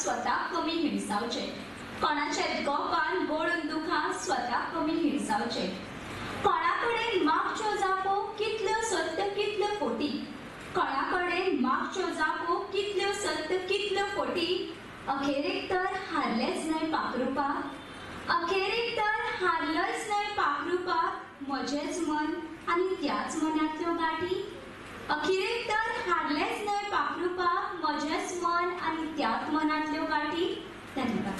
स्वतः कमी हिणसावचे, कोणाचेच गोपान बोळून दुखा स्वतः कमी हिणसावचे, कोणाकडेन मागच्यो जापो कितल्यो सत्य कितल्यो फोटी, कोणाकडेन मागच्यो जापो कितल्यो सत्य कितल्यो फोटी, अखेरेक तर हारलेच न्हय पाखरुपाक, अखेरेक तर हारलोच न्हय पाखरुपाक म्हजेच मन आनी त्याच मनांतल्यो गाठी, अखेरेक तर हारलेच न्हय पाखरुपाक म्हजेच मन आनी त्याच मनांतल्यो गाठी. धन्यवाद.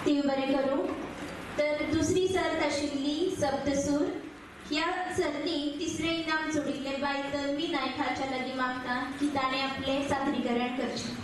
देव बरें करूं. तर दुसरी सर्त आशिल्ली सप्तसूर. ह्या सर्तीन तिसरें इनाम जोडिल्ले बाय तन्वी नायक हाच्या लागीं मागता की ताणें आपलें सादरीकरण करचें.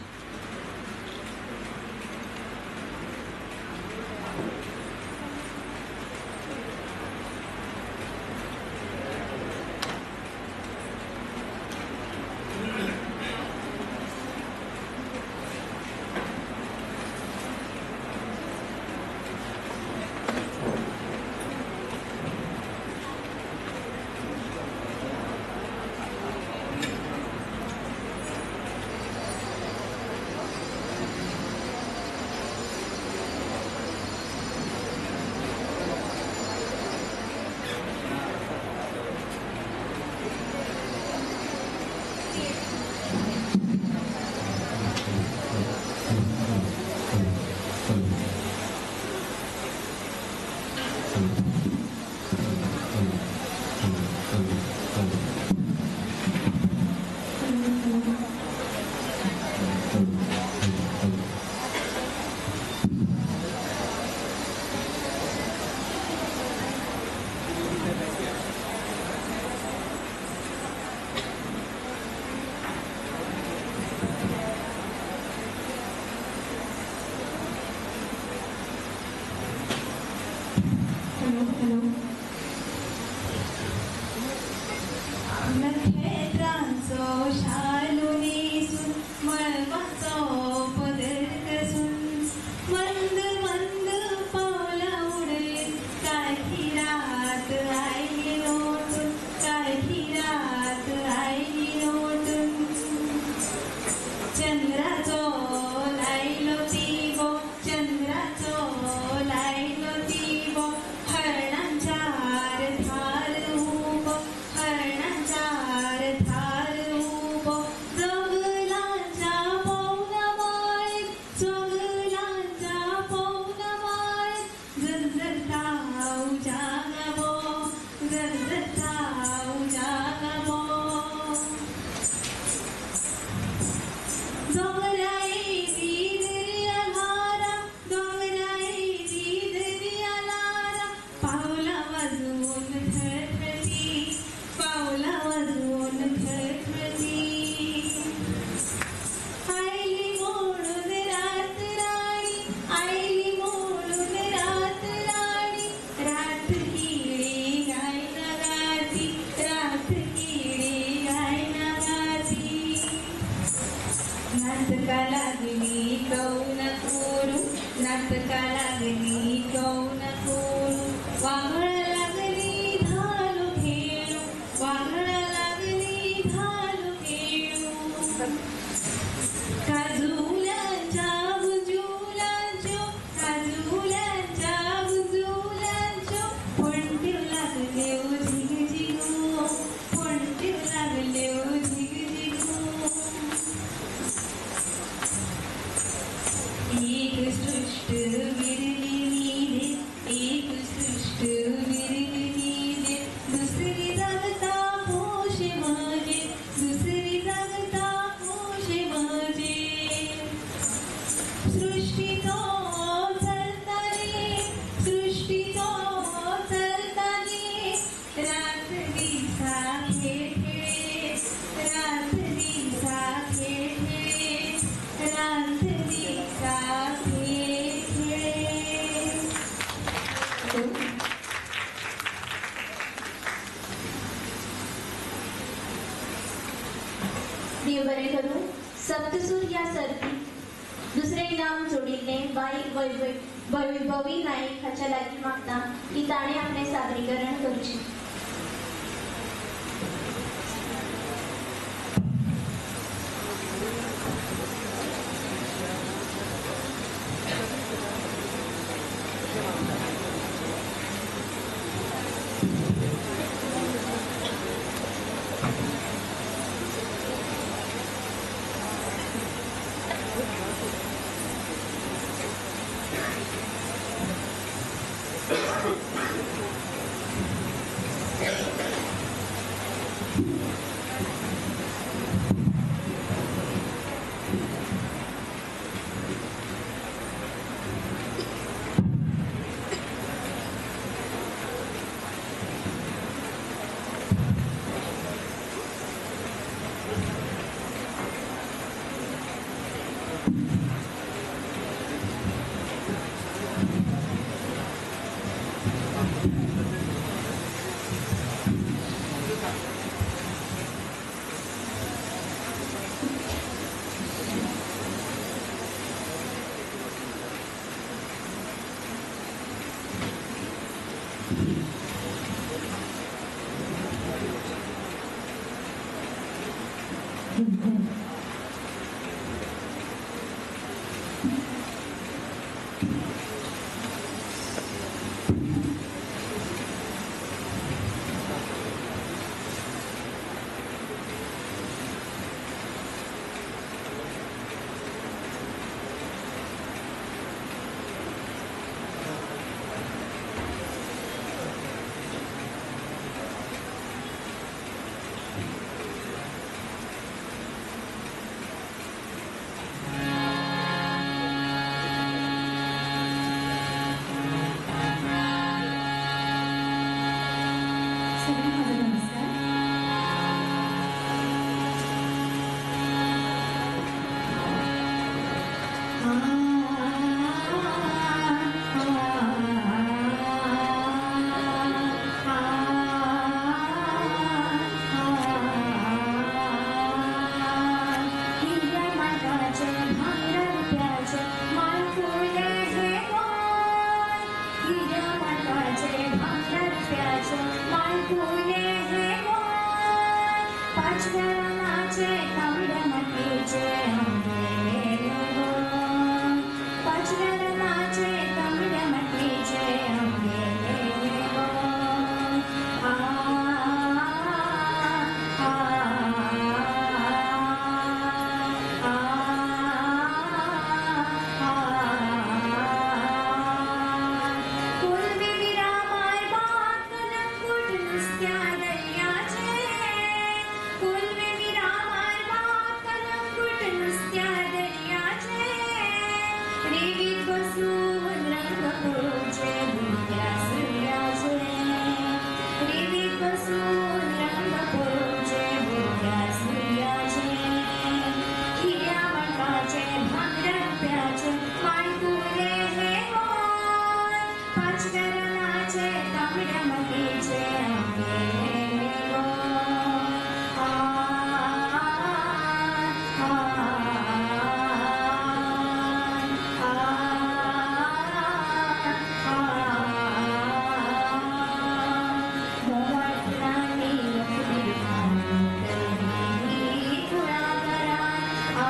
देव बरें करूं. सप्तसूर ह्या सर्तीत दुसरें इनाम जोडिल्ले बाय वैभवी नायक हाच्या लागीं मागता की ताणें आपलें सादरीकरण करचें.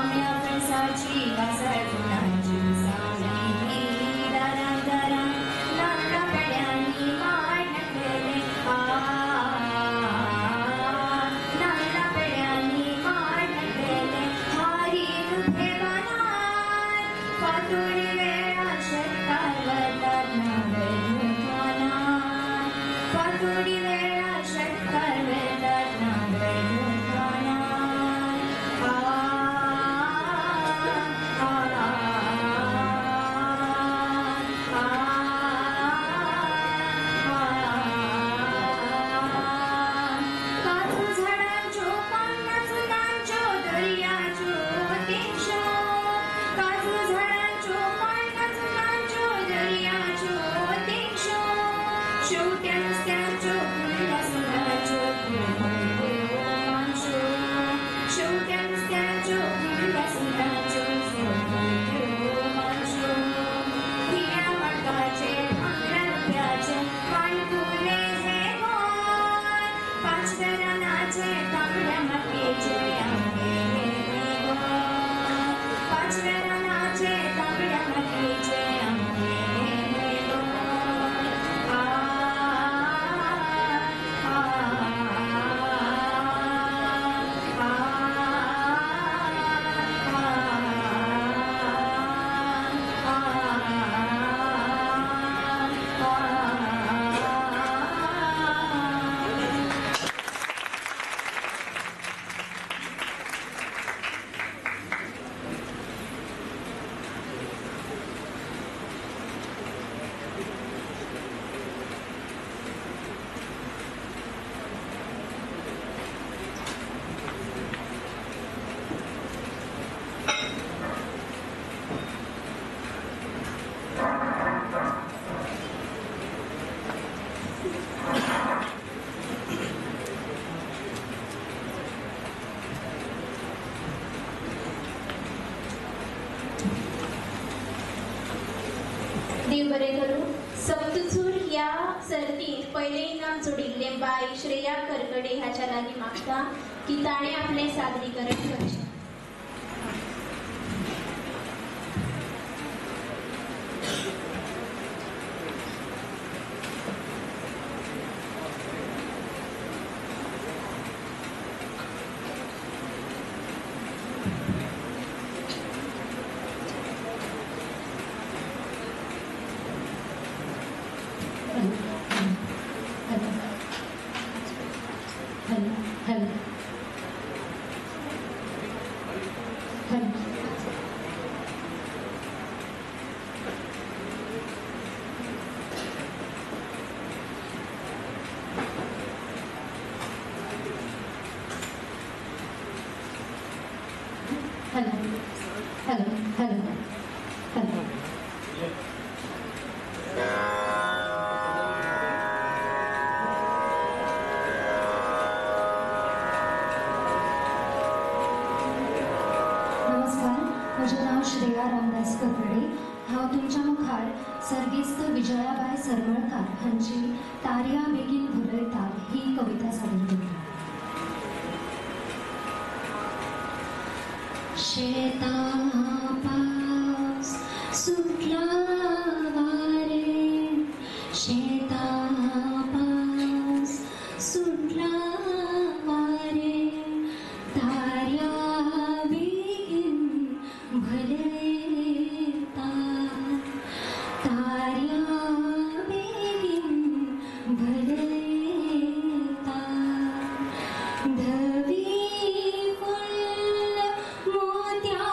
आम्या फणसाची वासळ फुलांची सावली गरम गरम नारळा पेड्यांनी मांड केले नारळा पेड्यांनी मांड केले हरी तुझे बनाय पातुळी वेळा शेतकार वतात नारळ धुतानाय पातुळी वेळा शेतकार वतात नारळ धुतानाय काजू झाडांच्यो पानांचो नांच्यो दर्याच्यो वतींच्यो काजू झाडांच्यो पानांचो नांच्यो दर्याच्यो वतींच्यो शेवट्या नुस्त्यांच्यो फुलल्या सुराच्यो मांच्यो शेवट्या नुस्त्यांच्यो फुलल्या सुराच्यो मांच्यो हिऱ्या माणकाचे भांगऱ्या रुपयाचे माणकुले हे गोंय पाचव्या रानाचे तांबड्या मातयेचे आंबे हे गोंय पाचव्या रानाचे तांबड्या मातयेचे आंबे हे गोंय देव बरे करू. सप्तसूर ह्या सर्तीत पहिले इनाम जोडिल्ले बाय श्रेया करकडे हाच्या लागीं मागता की ताणे आपले सादरीकरण करचे. म्हजें नांव श्रेया रामदास करकडे. हांव तुमच्या मुखार सर्गेस्त विजयाबाई सरमळकार हांची तार्या बेगीन भुरयता ही कविता सादर करता. शेता पावस सुटला वारे शेता पावस सुटला वारे तार्या बेगीन भरयता तार्या बेगीन भरयता धवी फुल मोत्या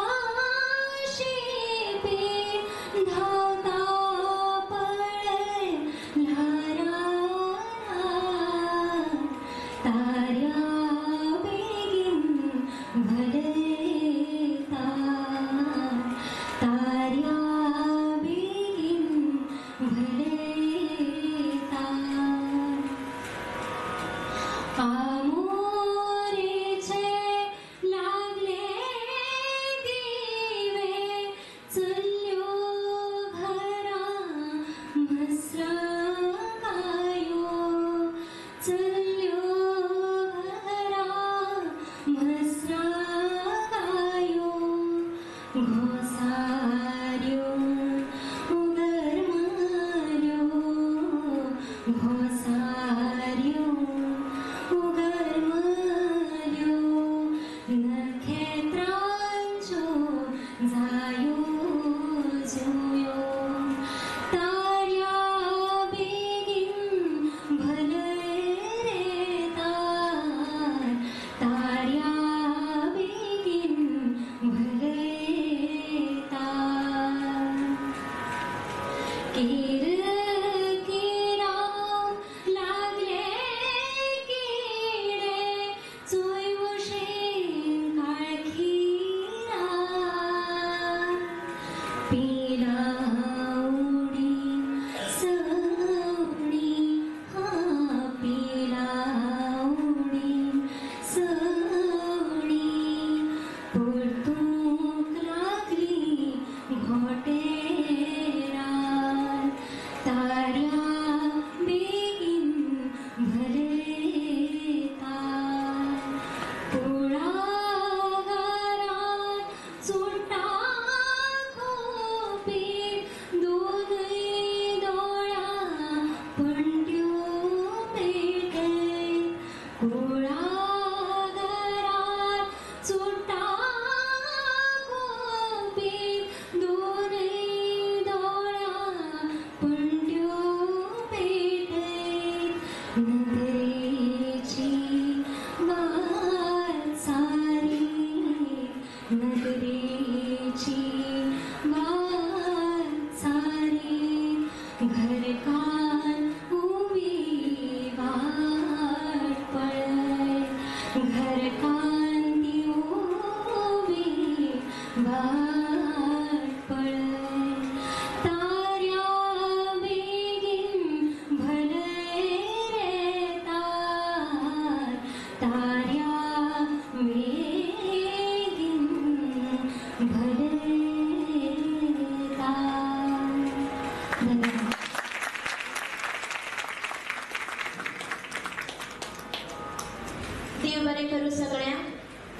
देव बरें करूं सगळ्यांक.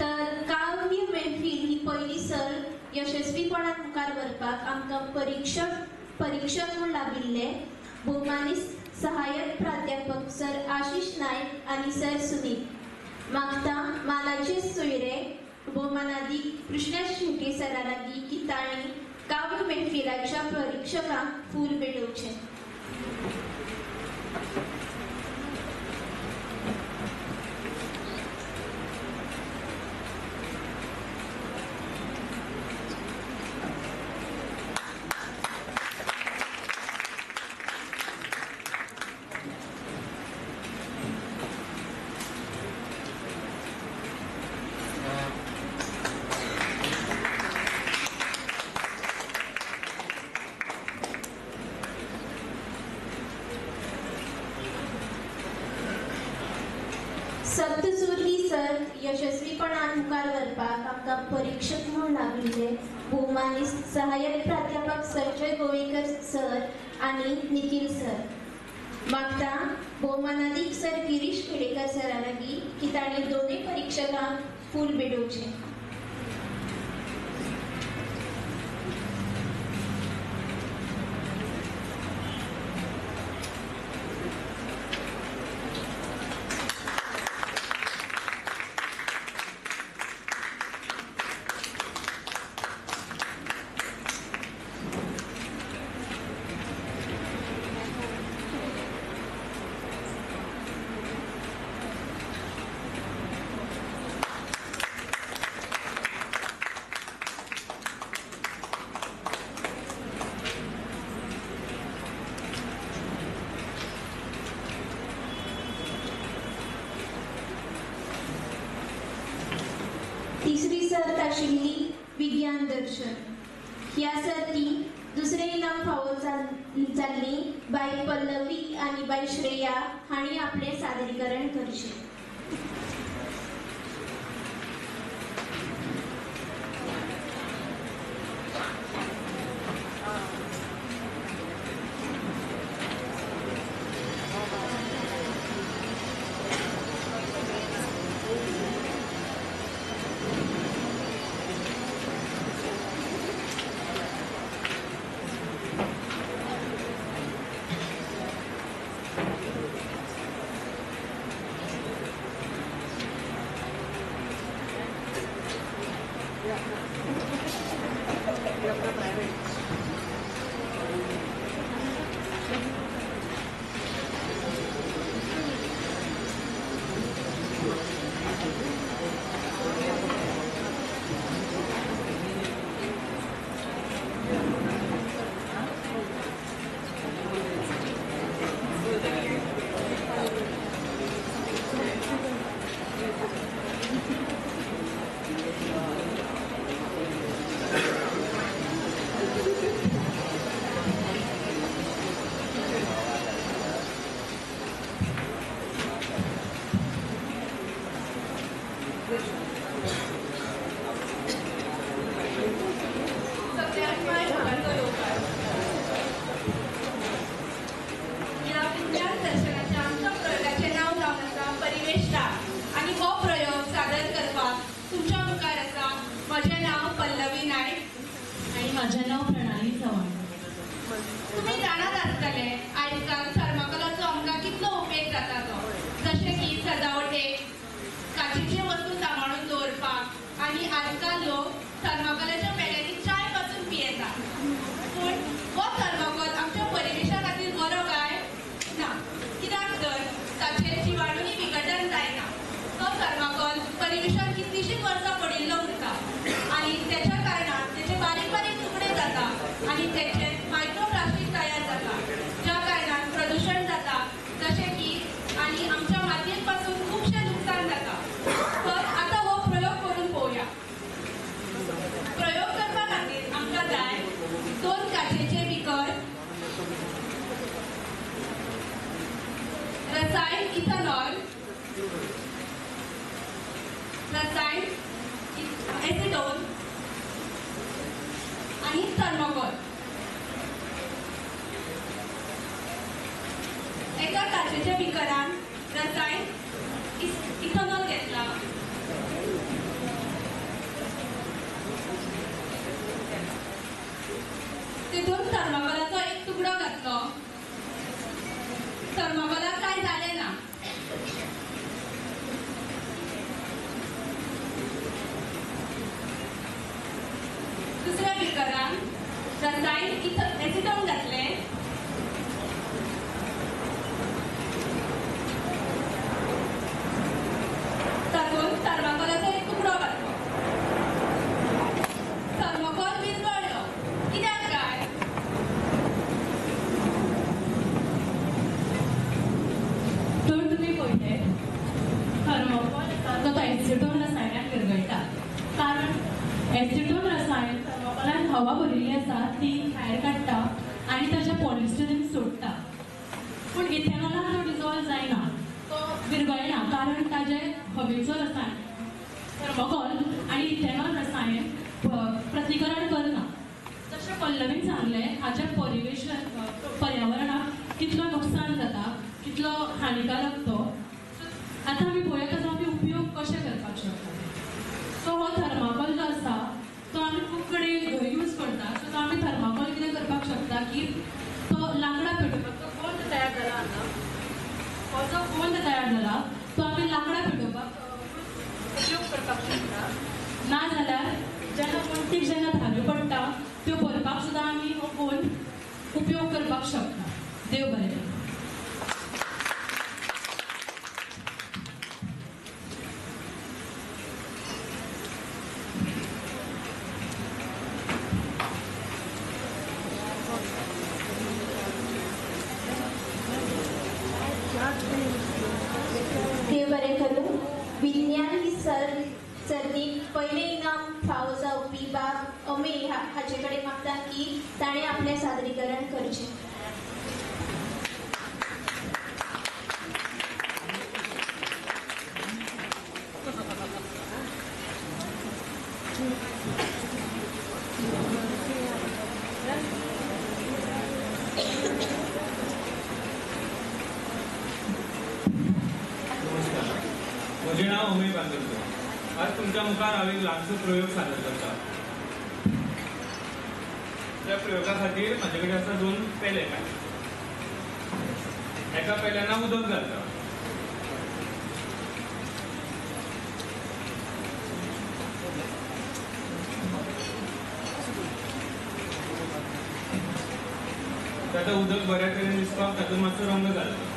तर काव्य मैफिल ही पयली सर यशस्वीपणान मुखार व्हरपाक आमकां परीक्षक म्हूण लाभिल्ले भोवमानी सहाय्यक प्राध्यापक सर आशिश नायक आनी सर सुनील. मागता मानाचे सोयरे भोवमानाधिक कृष्णेश शेट्टी सरा लागीं की तांणी काव्य मैफिलाच्या परीक्षकांक फूल भेटोवचें. सप्तसूर ही सर यशस्वीपणान मुखार व्हरपाक आमकां परीक्षक म्हूण लाभिल्ले भोवमानी सहाय्यक प्राध्यापक संजय गोवेकर सर आनी निखिल सर. मागता भोवमानाधिक सर गिरीश खेडेकर सरा लागीं की तांणी दोनूय परीक्षकांक फूल भेटोवचें. तिसरी सर्त आशिल्ली विज्ञान दर्शन. ह्या सर्तीक दुसरें इनाम फावो जाल्ली बाई पल्लवी आनी बाई श्रेया हांणी आपलें सादरीकरण करचें. माझे नाव प्रणाली चव्हाण. तुम्ही जाणार आसतले आजकाल थर्माकोलाचो आमकां कितलो उपेग जाता तो, जशें की सजावटेक काचेचे वस्तू सांबाळून दवरपाक. आनी आजकाल लोक थर्माकोलाच्या पेड्यांनी चाय थर्ड रसायन एसिटोन आणि थर्मोकोल. एका काचेच्या बिकरान रसायन इथेनॉल घेतला. तिथून थर्मोकोलाचो एक तुकडो घातलो. थर्मोकोलाक काय झाले ना. दुसऱ्या बिकरान रसायन एसिटोन घातले. तातूंत थर्मोकोलाचो एक तुकडो घातलो. थर्मोकोल विरघळ्ळो. कित्याक काय. तर तुम्ही पळयले थर्मोकोल तो एसिटोन रसायनाक विरघळटा. कारण एसिटोन रसायन थर्मोकोलान हवा भरिल्ली आसा ती भायर काडटा आनी ताचे पॉलिस्टरीन सोडटा. पूण इथेनॉलाक तो डिजॉल्व जायना, तो विरघळना, कारण ताजे हवेचो रसायन थर्मोकोल आनी इथेनॉल रसायन प्रतिकरण करना. जशें पल्लवीन सांगलें हाचे पर्यावरणाक कितलो नुकसान जाता, कितलो हानिकारक तो. आतां आमी पळयत आसा आमी उपयोग कशे करपाक शकता. सो हो थर्मोकोल जो आसा तो आमी खूब कडेन यूज करता. सो तो आमी थर्मोकोल कितें करपाक शकता की तो लांकडां पेटोवपाक, तो गोंद तयार जाला हांगा, हो जो गोंद तयार जाला तो आमी लांकडां पेटोवपाक उपयोग करपाक शकता. नाजाल्यार जेन्ना वण्टीक जेन्ना धाऱ्यो पडटा त्यो भरपाक सुद्दां आमी हो गोंद उपयोग करपाक शकता. देव बरें करूं. देव बरें करूं. विज्ञान ही सर्तीक पयलें इनाम फावो जावपी बाब अमे हाचे कडेन मागता की ताणें आपलें सादरीकरण करचें. म्हजें नांव अमेय बांदोडकर. आज तुमच्या मुखार हांव एक ल्हानसो प्रयोग सादर करता. त्या प्रयोगा खातीर म्हाजे कडेन आसा 2 पेले. एका पेल्यान हांव उदक घालता. ताका उदक बऱ्या तरेन दिसपाक तातूंत मातसो रंग घालता.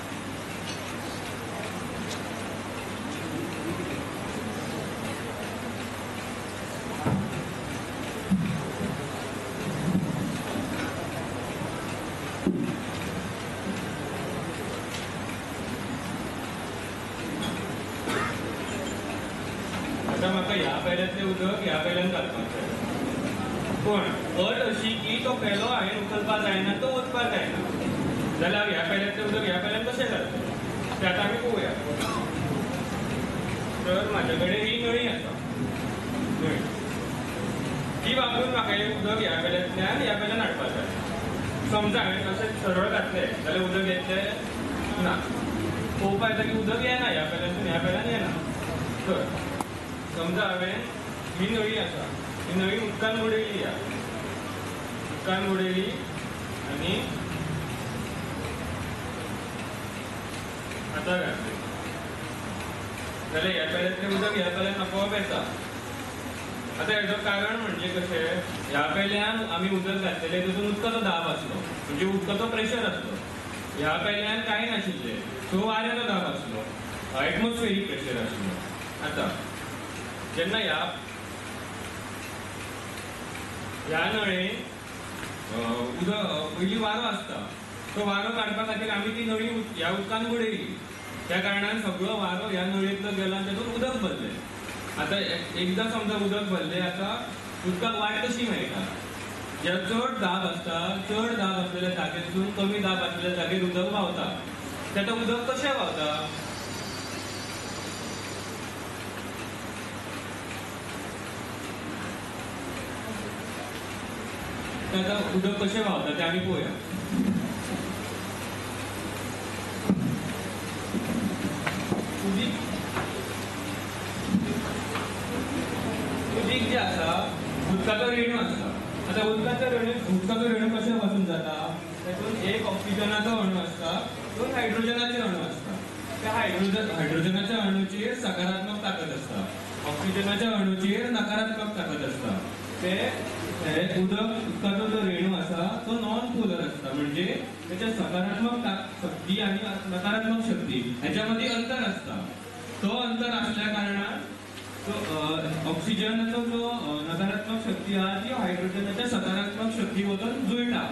आता म्हाका ह्या पेल्यातलें उदक ह्या पेल्यान घालपाक जाय. पूण अट अशी की तो पेलो हांवें उखलपाक जायना, तो ओतपाक जायना. जाल्यार ह्या पेल्यातलें उदक ह्या पेल्यान कशें घालतलें तें आतां आमी पळोवया. तर म्हाजे कडेन ही नळी आसा. नळी ती वापरून म्हाका हें उदक ह्या पेल्यातल्यान ह्या पेल्यान हाडपाक जाय. समजा हांवें अशें सरळ घातलें जाल्यार उदक येतलें ना. पळोवपाक येता की उदक येना ह्या पेल्यानसून ह्या पेल्यान येना. तर समजा हांवें ही नळी आसा, ही नळी उदकान बुडयली. उदकान बुडयली आनी आतां घातली जाल्यार ह्या पेल्यातलें उदक ह्या पेल्यान आपोआप येता. आतां हेजो कारण म्हणजे कशें, ह्या पेल्यान आमी उदक घातलेलें तातूंत उदकाचो दाब आसलो, म्हणजे उदकाचो प्रेशर आसलो. ह्या पेल्यान कांय नाशिल्लें, सो वाऱ्याचो दाब आसलो, एटमॉस्फेरीक प्रेशर आसलो. आतां जेन्ना ह्या नळयेन उदक पयलीं वारो आसता, तो वारो काडपा खातीर आमी ती नळी ह्या उदकान बुडयली. त्या कारणान सगळो वारो ह्या नळयेंतलो गेलो आनी तातूंत उदक भरलें. आतां एकदां समजा उदक भरलें आतां उदकाक वाट कशी मेळटा. ज्या चड दाब आसता, चड दाब आसलेल्या जागेसून कमी दाब आसलेल्या जागेर उदक व्हांवता. तें उदक कशें व्हांवता, उदकाचं उदक कशें व्हांवता तें आमी पळोवया. उदीक जे आसा उदकाचो रेणू आसता. आतां उदकाचो रेणू कशें पासून जाता? तातूंत एक ऑक्सिजनाचो अणू आसता, दोन हायड्रोजनाचे अणू आसता. त्या हायड्रोजनाच्या अणूचेर सकारात्मक ताकद आसता, ऑक्सिजनाच्या अणूचेर नकारात्मक ताकद आसता. ते उदकाचो जो रेणू आसा तो नॉन पोलर आसता, म्हणजे त्याच्या सकारात्मक शक्ती आणि नकारात्मक शक्ती ह्याच्या मध्ये अंतर आसता. तो अंतर असल्या कारणान ऑक्सिजनाचो जो नकारात्मक शक्ती आहा ती हायड्रोजनाच्या सकारात्मक शक्ती वचून जुळटा.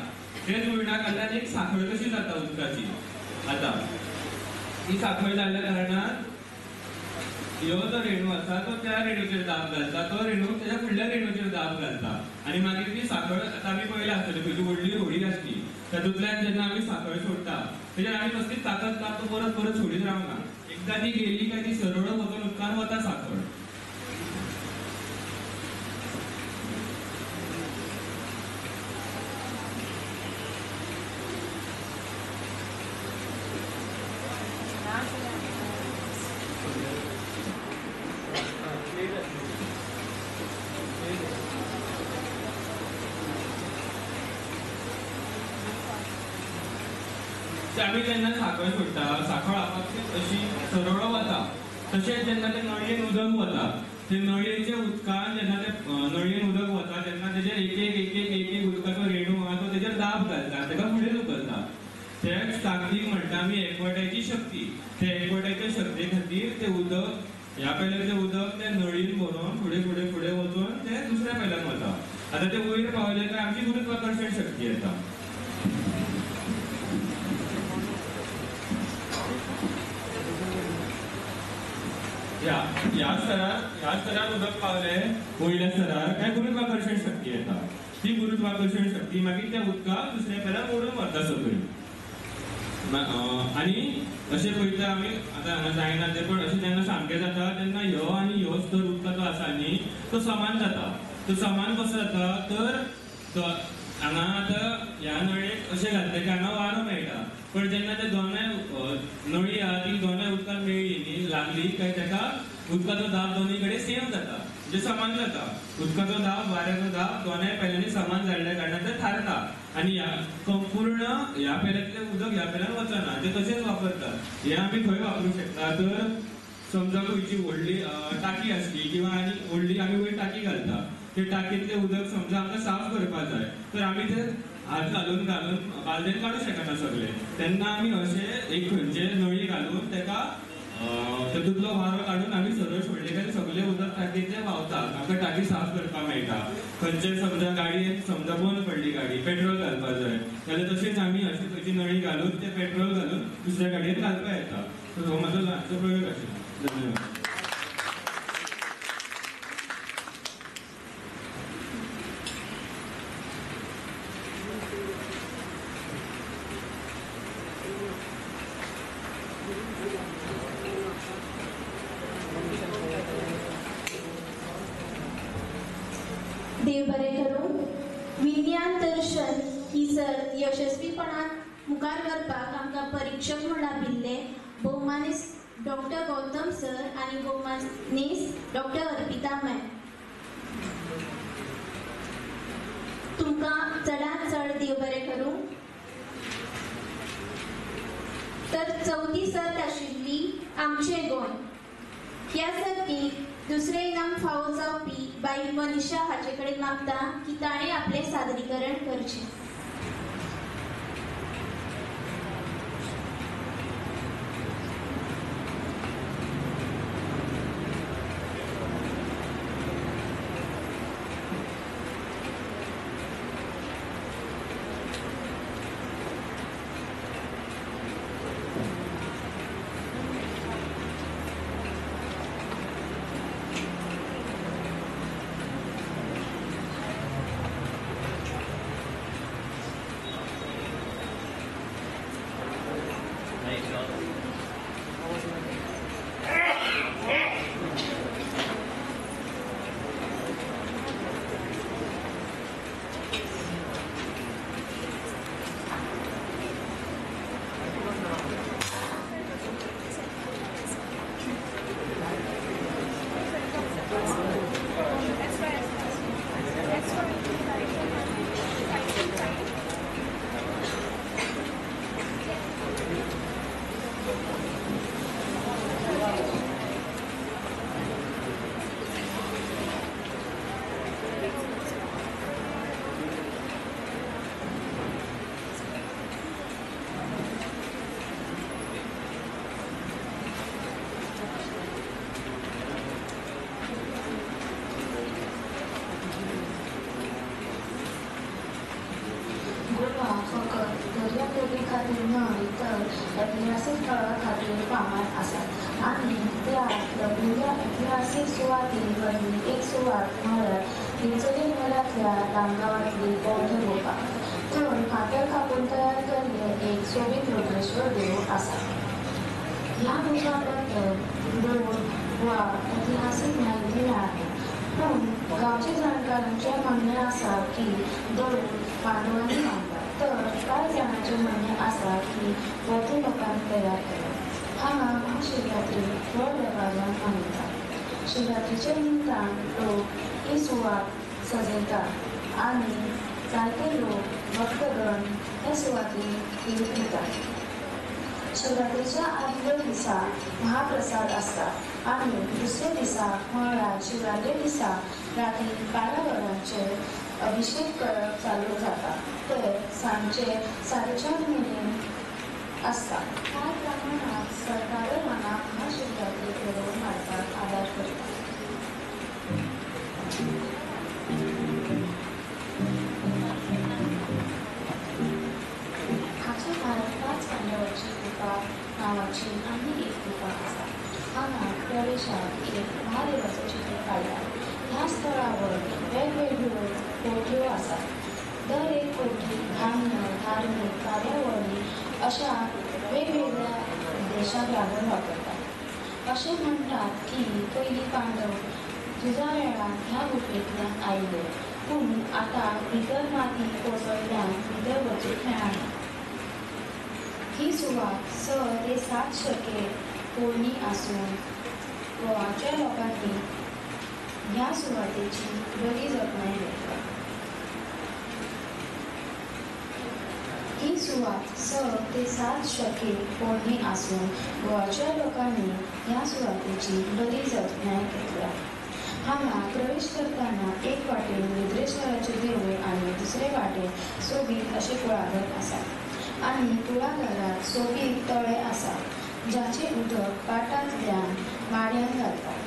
ते जुळणा कारणान एक साखळ कशी जाता उदकाची. आता ही साखळ जाल्ल्या कारणान ह्यो जो रेणू आसा तो त्या रेणूचेर दाब घालता, तो रेणू त्याच्या फुडल्या रेणूचेर दाब घालता आणि मागीर ती साखळ आता आमी पळयला आसतली खंयची व्हडली होडी आसली तातूंतल्यान जेन्ना आमी साखळ सोडटा तेजेर आमी कसलीच ताकद ना, तो परत परत सोडीत रावना. एकदा ती गेली काय ती सरळ वचून उदकान वता साखळ. आमी जेन्ना साखळ सोडटा साखळ आपापशीच अशी सरळ वता. तशेंच जेन्ना ते नळयेन उदक वता ते नळयेच्या उदकान जेन्ना ते नळयेन उदक वता तेन्ना तेजेर एक उदकाचो रेणू आहा तो तेजेर दाब घालता, तेका फुडें धुकलता. तेच ताकदीक म्हणटा आमी एकवटायची शक्ती. ते एकवटायच्या शक्ती खातीर ते उदक ह्या पेल्याचें उदक ते नळयेन भरून फुडें फुडें फुडें वचून ते दुसऱ्या पेल्यान वता. आतां ते वयर पावले काय आमची गुरुत्वाकर्शण शक्ती येता. ह्या स्तरार उदक पावले वयल्या स्तरार काय गुरुत्वाकर्शण शक्ती येता. ती गुरुत्वाकर्शण शक्ती मागीर त्या उदकाक दुसऱ्या पेल्यार ओडून व्हरता सकयल. आणि अशें पळयता आमी आतां हांगा जायना तें, पण अशें जेन्ना सामकें जाता तेन्ना ह्यो आनी ह्यो स्तर उदकाचो आसा न्ही तो समान जाता. तो समान कसो जाता तर हांगा आतां ह्या नळयेक अशें घातलें की हांगा वारो मेळटा, पण जेन्ना ते दोनाय नळी आहा ती दोनाय उदकान मेळ्ळी न्ही लागली काय ताका उदकाचो दाब दोनूय कडेन सेम जाता, म्हणजे समान जाता. उदकाचो दाब वाऱ्याचो दाब दोनाय पेल्यांनी समान जाल्ल्या कारणान ते थारता आणि संपूर्ण ह्या पेल्यातलें उदक ह्या पेल्यान वचना, ते तशेंच वापरतात. हे आमी खंय वापरूंक शकता तर समजा खंयची व्हडली टाकी आसली किंवा आनी व्हडली आमी वयर टाकी घालता, ते टाकीतलें उदक समजा आमकां साफ करपाक जाय तर आमी ते हात घालून बालदेन काडूं शकना सगळें. तेन्ना आमी अशें एक खंयचे नळी घालून तेका तातूंतलो वारो काडून आमी सरळ सोडले काय सगळें उदक टाकींतलें व्हांवता, आमकां टाकी साफ करपाक मेळटा. खंयचे समजा गाडयेन समजा बंद पडली गाडी, पेट्रोल घालपाक जाय जाल्यार तशेंच आमी अशी खंयची नळी घालून ते पेट्रोल घालून दुसऱ्या गाडयेन घालपाक येता. हो म्हाजो ल्हानसो प्रयोग आशिल्लो. धन्यवाद. देव बरें करूं. विज्ञान दर्शन ही सर्त यशस्वीपणान मुखार व्हरपाक आमकां परीक्षक म्हूण लाभिल्ले भोवमानीस डॉक्टर गौतम सर आनी भोवमानीस डॉक्टर अर्पिता मॅम. तुमकां चडांत चड देव बरें करूं. तर चवथी सर्त आशिल्ली आमचें गोंय. ह्या सर्तीक दुसरें इनाम फावो जावपी बायल मनीषा हाचे कडेन मागता की ताणें आपलें सादरीकरण करचें. गोवा फकत दर्यादेगे खातीर न्हय तर ऐतिहासीक थळां खातीर फामाद आसा आनी त्या लबिल्ल्या ऐतिहासीक सुवातेर वरवीं एक सुवात म्हळ्यार तिंचोली मेळांतल्या दामगांवांतली बौध्द गुफा. थंय फातर कापून तयार केल्लें एक सोबीत रुद्रेश्वर देवूळ आसा. ह्या गुफाबद्दल दोन वा ऐतिहासीक म्हायती मेळ्ळ्या, पूण गांवच्या जाणकारांचें म्हणणें आसा की देवूळ पांडवांनी बांदला, तर कांय जाणांचें म्हणणें आसा की बौध्द लोकांनी तयार केलो. हांगा महाशिवरात्री व्हड वेपारान मनयतात. शिवरात्रीच्या निमतान लोक ही सुवात सजयतात आनी जायते लोक भक्तगण हे सुवातेर भेट दितात. शिवरात्रीच्या आदल्या दिसा महाप्रसाद आसता आनी दुसऱ्या दिसा म्हळ्यार शिवरात्री दिसा राती 12 वरांचेर अभिषेक करप चालू जाता ते सांजचे 4:30 मेरेन आसता. कांय प्रमाणात सरकारूय मनाक महाशिवरात्री घडोवन हाडपाक आदार करता. हाच्या भायर 5 पांडवांची गुफा नांवाची आनी एक गुफा आसा. हांगा प्रवेशाक एक महादेवाचो चित्र काडला. ह्या स्थळावर वेगवेगळ्यो कोठ्यो आसात. दर एक कोठी धान्य, धार्मीक कार्यावळी अशा वेगवेगळ्या उद्देशाक लागून वापरतात. अशें म्हणटात की पयलीं पांडव झुजा वेळार ह्या गुफेंतल्यान आयले, पूण आतां भितर माती कोसळ्ळ्यान भितर वचूंक मेळना. ही सुवात 6 ते 7 शके पोरणी आसून गोवाच्या लोकांनी ह्या सुवातेची बरी जतनाय घेतल्या. ही सुवात 6 ते 7 शके पोरणी आसून गोवाच्या लोकांनी ह्या सुवातेची बरी जतनाय घेतल्या. हांगा प्रवेश करतना एक वाटेन रुद्रेश्वराचें देवूळ आनी दुसरे वाटेन सोबीत अशें कुळागर आसा आनी कुळागरांत सोबीत तळें आसा जाचें उदक पाटांतल्यान माड्यांत घालता.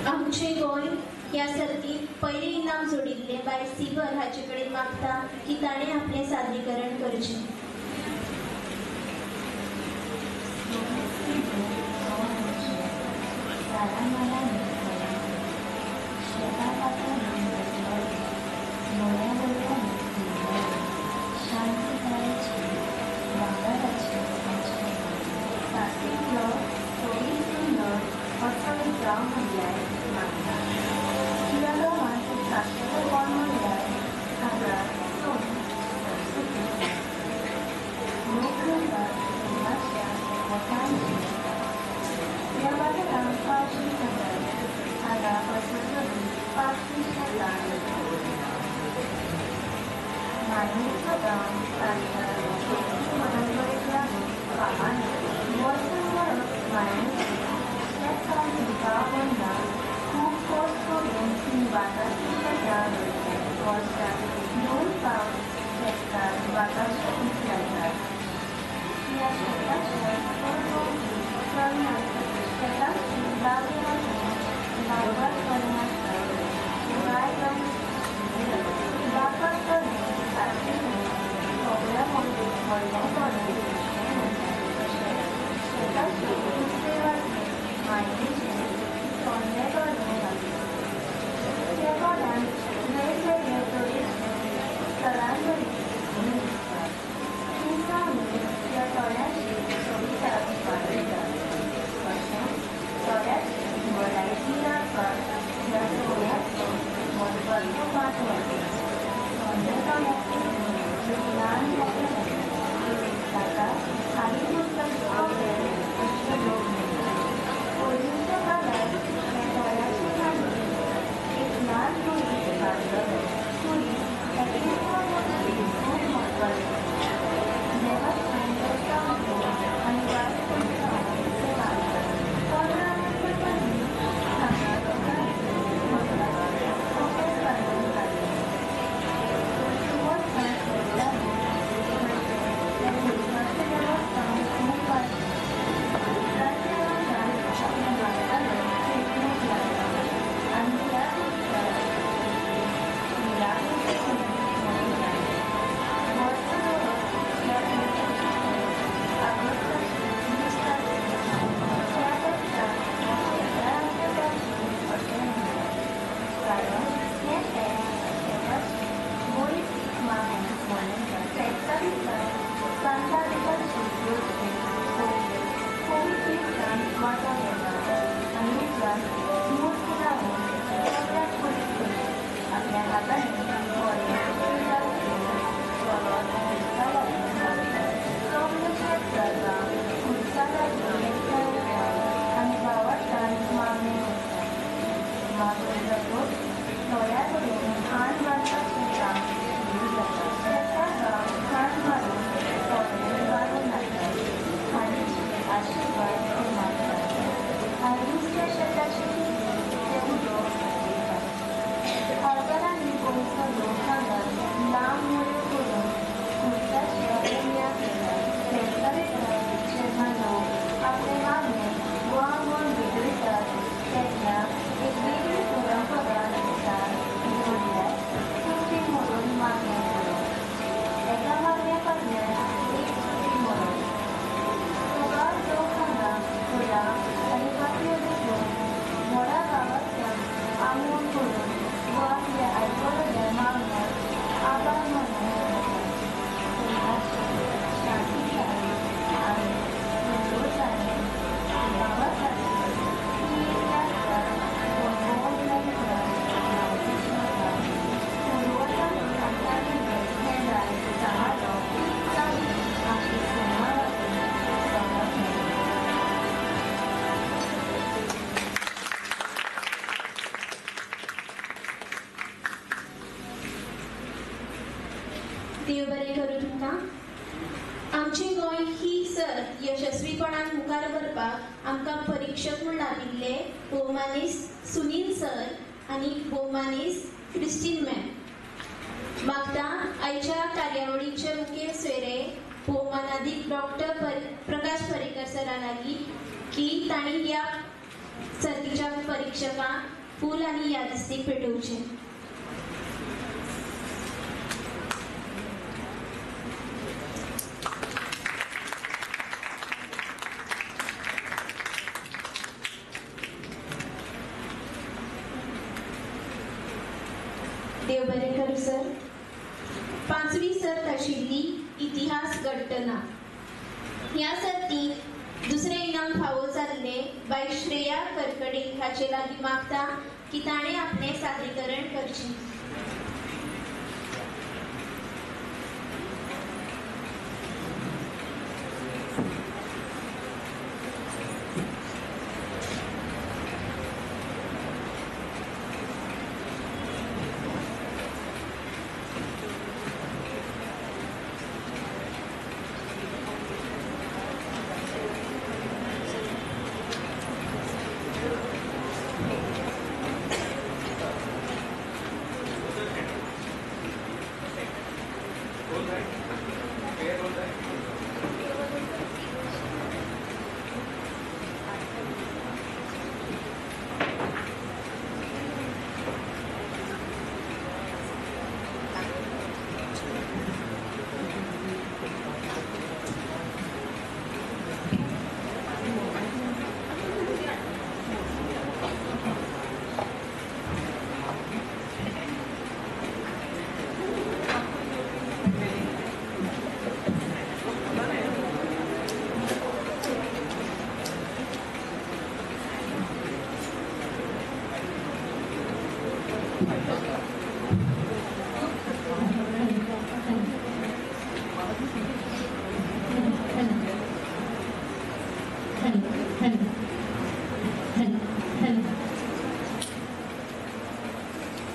आमचे गोंय ह्या सर्तीत पयले इनाम जोडिल्ले बाय सिवर हाचे कडेन मागता की ताणें आपलें सादरीकरण करचें. या देव बरें करूं तुमकां. आमचें गोंय ही सर्त यशस्वीपणान मुखार व्हरपाक आमकां परीक्षक म्हूण लाभिल्ले भोवमानीस सुनील सर आनी भोवमानीस क्रिस्टीन मॅम. मागता आयच्या कार्यावळीचे मुखेल सोयरे भोवमानादीक डॉक्टर प्रकाश पर्रीकर सरा लागीं की तांणी ह्या सर्तीच्या परीक्षकांक फूल आनी यादिस्तीक भेटोवचें. देव बरें करूं सर. 5वी सर्त आशिल्ली इतिहास घडटना. ह्या सर्तींत दुसरें इनाम फावो जाल्ले बाय श्रेया करकडे हाचे लागीं मागता की ताणें आपलें सादरीकरण करचें.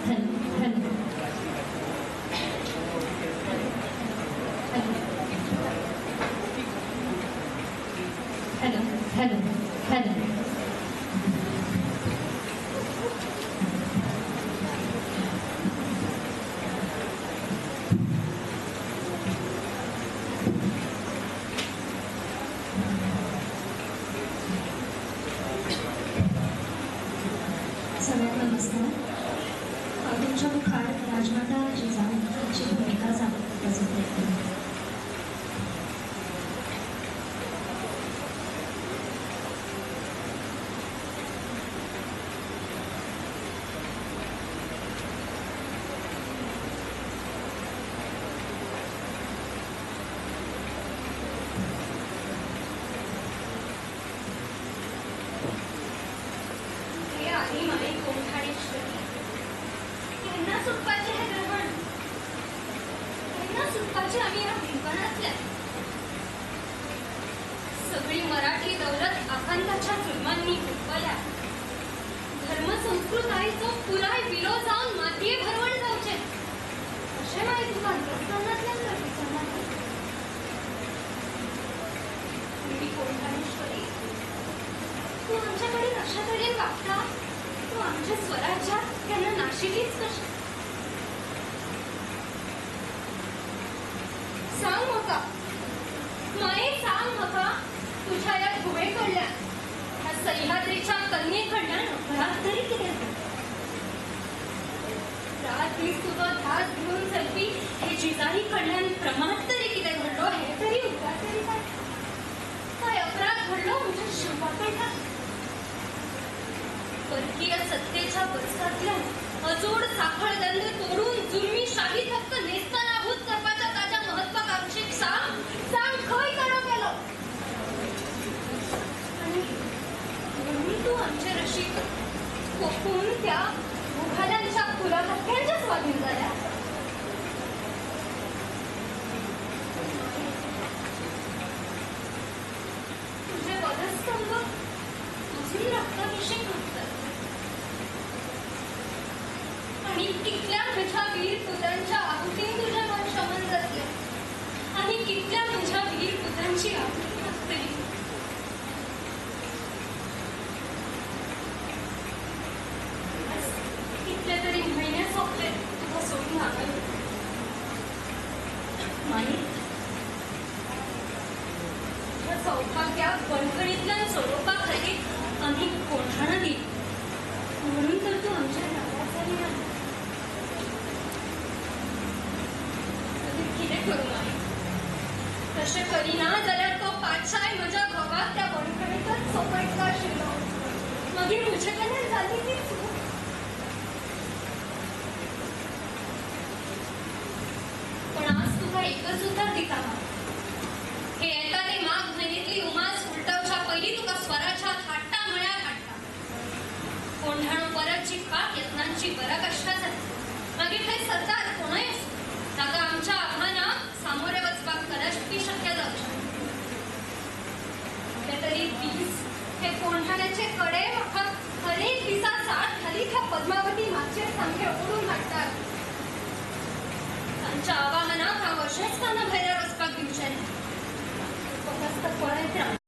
Hello hello hello hello hello सगळ्यांना नमस्कार. तुमच्या मुखार राजमाता जिजाऊ यांची भूमिका सादर करते. आधी माई कोंढाणेश्वरी यांना सुटपाचे हे ग्रहण, यांना सुटपाचे आम्ही या भिंकणातल्या सगळी मराठी दौलत आकांताच्या जुलमांनी हुकवल्या. धर्म संस्कृत आईचं पुराय विलो जाऊन मातीये भरवण जाऊचे असे माई तुका अंतस्थानातल्या कोंढाणेश्वरी तू आमच्याकडे कशा तऱ्हेने वागता, तू आमच्या स्वराज्यात त्यांना नाशिकीच कशा सांग मका माये, सांग मका तुझ्या या धुवेकडल्या या सह्याद्रीच्या कन्येकडल्या नकळात तरी किती रात दिस तुझा ध्यास घेऊन चलवी हे जिजाई कडल्या प्रमाद तरी किती घडलो हे तरी उद्या तरी काय अपराध घडलो म्हणजे शिवाकडला परकीय सत्तेच्या बरसातल्या अजोड साखळ दंड तोडून जुलमी शाही हक्क नेस्तानाभूत करण्याच्या ताज्या महत्वाकांक्षीक सांग खय करो गेलो आणि तू आमचे रशीक कोकून त्या मुघाल्यांच्या कुलाहत्यांच्या स्वाधीन झाल्या. तुझे वधस्तंभ अजून रक्ताभिषेक होतात आणि कितल्या माझ्या वीर पुत्रांच्या आहुतीन तुझे मन शमन जातले आणि कितल्या माझ्या वीर पुत्रांची आहुती नसतली. कितले तरी महिने सोपले तुझा सोडून आलो माई. सौभाग्या बंदकडीतल्या स्वरूपाखाली आम्ही कोंढाणा दिली म्हणून तर तू आमच्या नावात झाली नाही. किती करू माई तसे करीना जाल्यार तो पाछाय म्हज्या घोवाक त्या बंदकडीतच सोपटला आशिल्लो मागीर म्हजे कडल्यान जाली ती चूक. पण आज तुका एकच उतर दिता हे येता ते माघ महिन्यातली उमास उलटवच्या पहिली तुका स्वराच्या हाट्टा मळ्या हाडटा. कोंढाणो परत जिखपा यत्नांची बरा कष्टा जाता मागीर थंय सरदार कोणय असो ताका आमच्या आव्हानाक सामोरे वचपाक कदाचित शक्य जावचें. तरी दीस हे कोंढाण्याचे कडे म्हाका हरेक दिसा साथ घाली त्या पद्मावती मागचेर सामके ओडून हाडटात. तांच्या आवाहनाक हांव अशेंच ताना भायर वचपाक दिवचें ना. फकत पळयत राव